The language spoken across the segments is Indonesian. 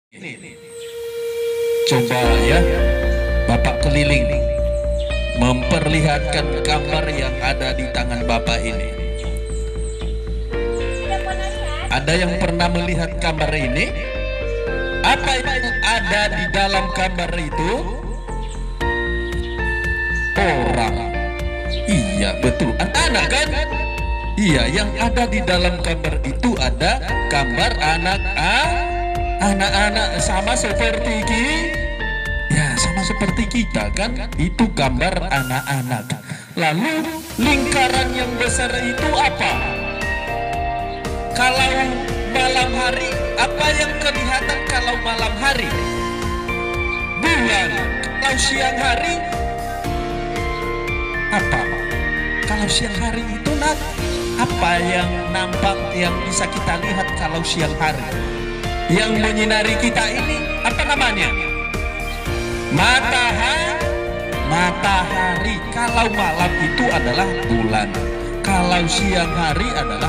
Ini coba ya Bapak keliling memperlihatkan gambar yang ada di tangan Bapak ini. Ada yang pernah melihat gambar ini? Apa yang ada di dalam gambar itu? Orang. Iya betul, anak-anak kan? Iya, yang ada di dalam gambar itu ada gambar anak-anak sama seperti sama seperti kita kan, itu gambar anak-anak. Lalu lingkaran yang besar itu apa? Kalau malam hari, apa yang kelihatan kalau malam hari? Bulan. Kalau siang hari apa? Kalau siang hari itu apa yang nampak, yang bisa kita lihat kalau siang hari? Yang menyinari kita ini apa namanya? Matahari. Kalau malam itu adalah bulan, kalau siang hari adalah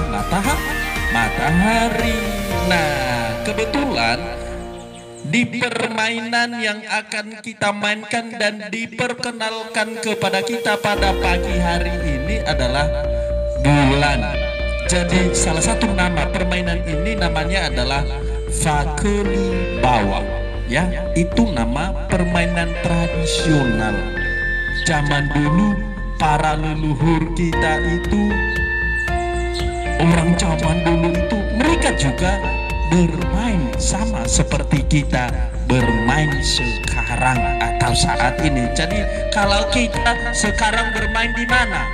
matahari. Nah, kebetulan di permainan yang akan kita mainkan dan diperkenalkan kepada kita pada pagi hari ini adalah bulan. Jadi salah satu nama permainan ini namanya adalah Fakeli Bawah, ya, itu nama permainan tradisional. Zaman dulu para leluhur kita itu, orang zaman dulu itu, mereka juga bermain sama seperti kita bermain sekarang atau saat ini. Jadi kalau kita sekarang bermain di mana?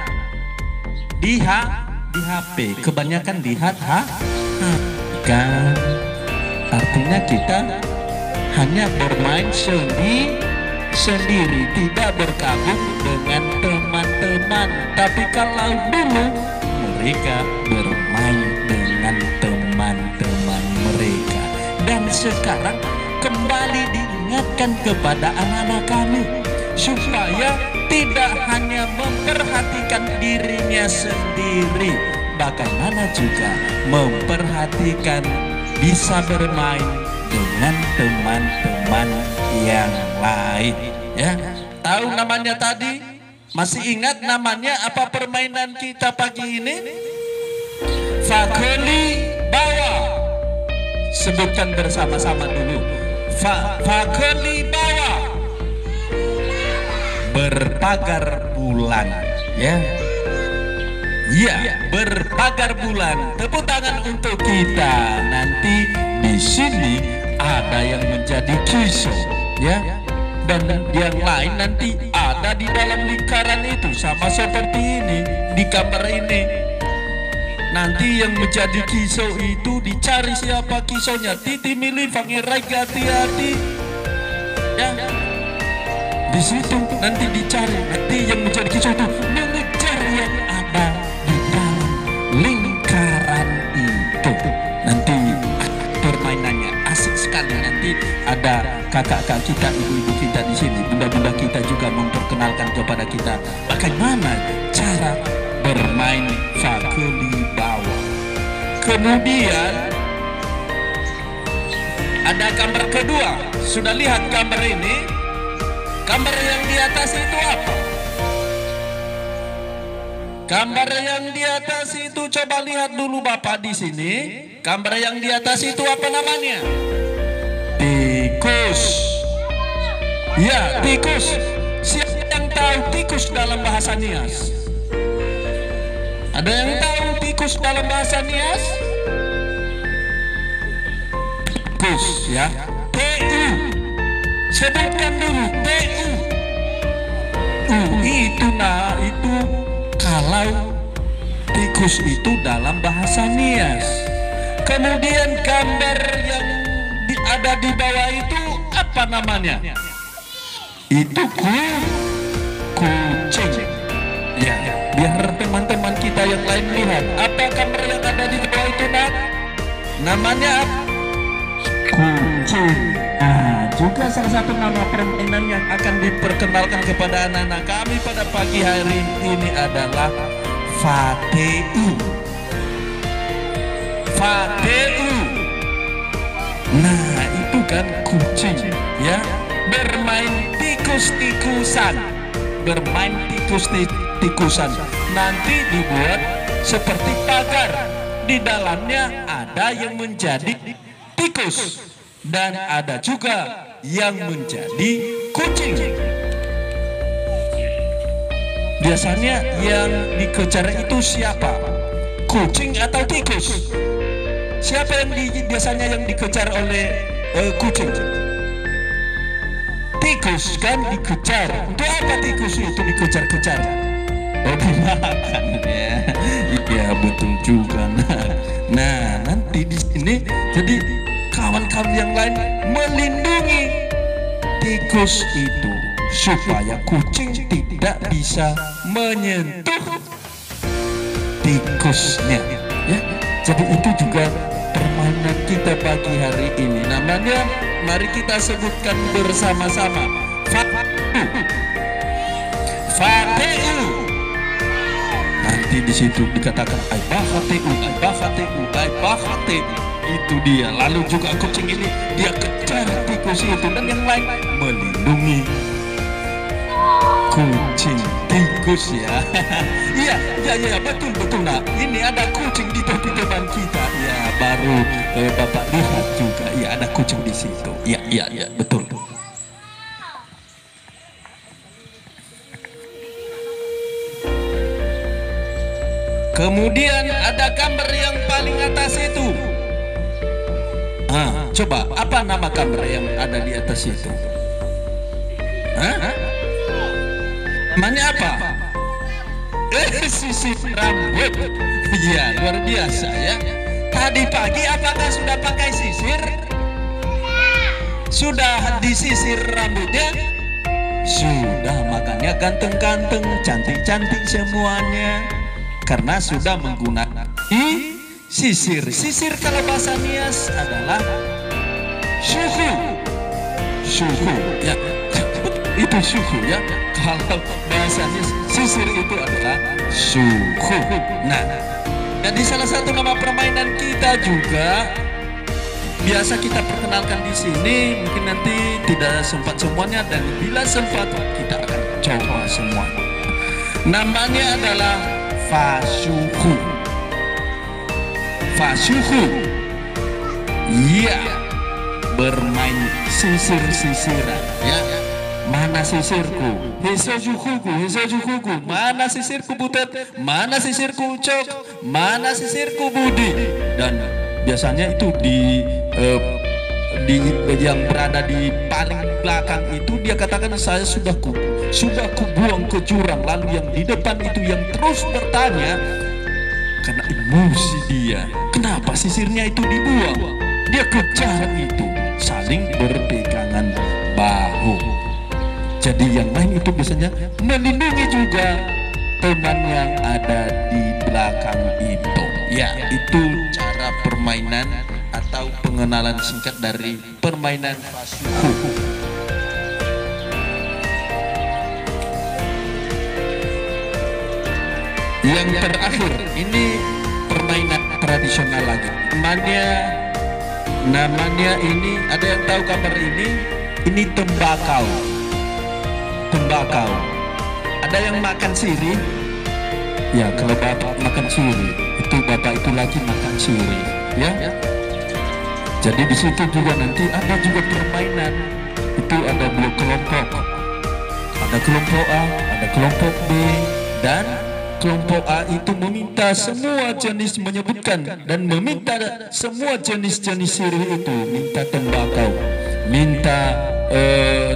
Di HP, kebanyakan di kan. Artinya kita hanya bermain sendiri, tidak bergabung dengan teman-teman. Tapi kalau dulu mereka bermain dengan teman-teman mereka. Dan sekarang kembali diingatkan kepada anak-anak kami supaya tidak hanya memperhatikan dirinya sendiri, bagaimana juga memperhatikan bisa bermain dengan teman-teman yang lain, ya. Tahu namanya tadi? Masih ingat namanya apa permainan kita pagi ini? Fakeli Bawah. Sebutkan bersama-sama dulu. Fakeli Bawah. Berpagar bulan, ya. Iya, berpagar bulan. Tepuk tangan untuk kita. Nanti di sini ada yang menjadi kisah, ya. Dan yang lain nanti ada di dalam lingkaran itu, sama seperti ini di gambar ini. Nanti yang menjadi kisah itu dicari siapa kisahnya. Titi milih pangeran hati-hati, ya. Di situ nanti dicari. Nanti yang menjadi kisah itu mengejar yang ada di dalam lingkaran itu. Nanti permainannya asik sekali. Nanti ada kakak-kakak kita, ibu-ibu kita di sini, bunda-bunda kita juga memperkenalkan kepada kita bagaimana cara bermain Fakeli Bawah. Kemudian ada gambar kedua. Sudah lihat gambar ini? Gambar yang di atas itu apa? Gambar yang di atas itu, coba lihat dulu Bapak di sini. Gambar yang di atas itu apa namanya? Tikus. Ya, tikus. Siapa yang tahu tikus dalam bahasa Nias? Ada yang tahu tikus dalam bahasa Nias? Tikus, ya. TU. Sebutkan dulu TU. Itu kalau tikus itu dalam bahasa Nias. Kemudian gambar yang ada di bawah itu apa namanya? Itu kucing. Ya, biar teman-teman kita yang lain lihat. Apa gambar yang ada di bawah itu, Nak? Namanya kucing. Nah, juga salah satu nama permainan yang akan diperkenalkan kepada anak-anak kami pada pagi hari ini adalah Fateu. Nah, itu itu kan kucing, ya, bermain tikus-tikusan, bermain tikus-tikusan. Nanti dibuat seperti pagar, di dalamnya ada yang menjadi tikus dan ada juga yang menjadi kucing. Biasanya yang dikejar itu siapa? Kucing atau tikus? Siapa yang biasanya yang dikejar oleh kucing? Tikus kan dikejar. Untuk apa tikus itu dikejar-kejar? Oh, dimakan ya. Iya betul juga. Nah, nanti di sini jadi kawan-kawan yang lain melindungi tikus itu supaya kucing tidak bisa menyentuh tikusnya, ya. Jadi itu juga permainan kita pagi hari ini. Namanya, mari kita sebutkan bersama-sama. Fateu. Nanti di situ dikatakan Fateu. Itu dia. Lalu juga kucing ini dia kejar tikus itu dan yang lain melindungi kucing tikus, ya. Iya betul. Nah, ini ada kucing di tepi teman kita, ya. Baru Bapak lihat juga, ya, ada kucing di situ. Iya betul. Kemudian ada gambar yang paling atas itu. Coba apa nama gambar yang ada di atas itu? Namanya apa? Sisir rambut. Iya, luar biasa, ya. Tadi pagi apakah sudah pakai sisir? Sudah disisir rambutnya? Sudah, makanya ganteng-ganteng, cantik-cantik semuanya. Karena sudah menggunakan sisir. Sisir kalau bahasa Nias adalah suhu, ya. Itu suhu, ya. Kalau bahasanya sisir itu adalah suhu. Nah, jadi salah satu nama permainan kita juga biasa kita perkenalkan di sini. Mungkin nanti tidak sempat semuanya, dan bila sempat kita akan coba semua. Namanya adalah fasuhu. Iya, bermain sisir-sisiran, ya. Mana sisirku? Hisojukuku. Mana sisirku Butet? Mana sisirku Ucok? Mana sisirku Budi? Dan biasanya itu di yang berada di paling belakang itu dia katakan, saya sudah kubuang ke jurang. Lalu yang di depan itu yang terus bertanya karena emosi dia, kenapa sisirnya itu dibuang? Dia kejar itu, saling berpegangan bahu. Jadi yang lain itu biasanya melindungi juga teman yang ada di belakang itu. Ya, itu cara permainan atau pengenalan singkat dari permainan fasuhu. Yang terakhir, ini permainan tradisional lagi. Namanya ini, ada yang tahu gambar ini? Ini tembakau. Ada yang makan sirih? Ya, kalau bapak makan sirih, itu bapak itu lagi makan sirih, ya. Jadi di situ juga nanti ada juga permainan. Itu ada 2 kelompok. Ada kelompok A, ada kelompok B, dan kelompok A itu meminta semua jenis, menyebutkan dan meminta semua jenis-jenis sirih itu, minta tembakau, minta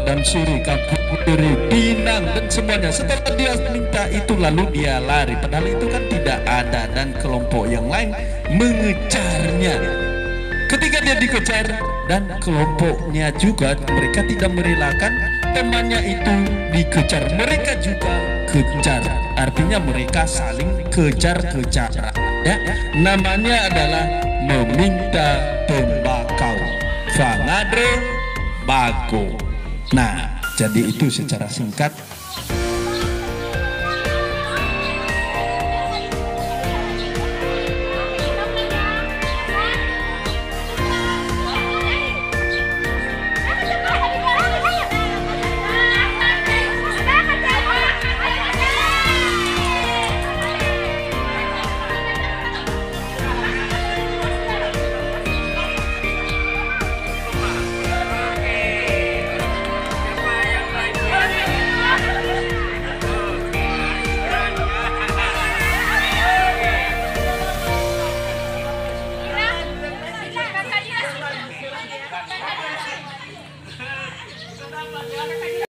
dan sirih, kapuri, pinang, dan semuanya. Setelah dia minta itu lalu dia lari, padahal itu kan tidak ada, dan kelompok yang lain mengejarnya. Ketika dia dikejar dan kelompoknya juga, mereka tidak merelakan temannya itu dikejar, mereka juga kejar. Artinya mereka saling kejar-kejaran, ya. Namanya adalah meminta tembakau. Fangadre bago. Nah, jadi itu secara singkat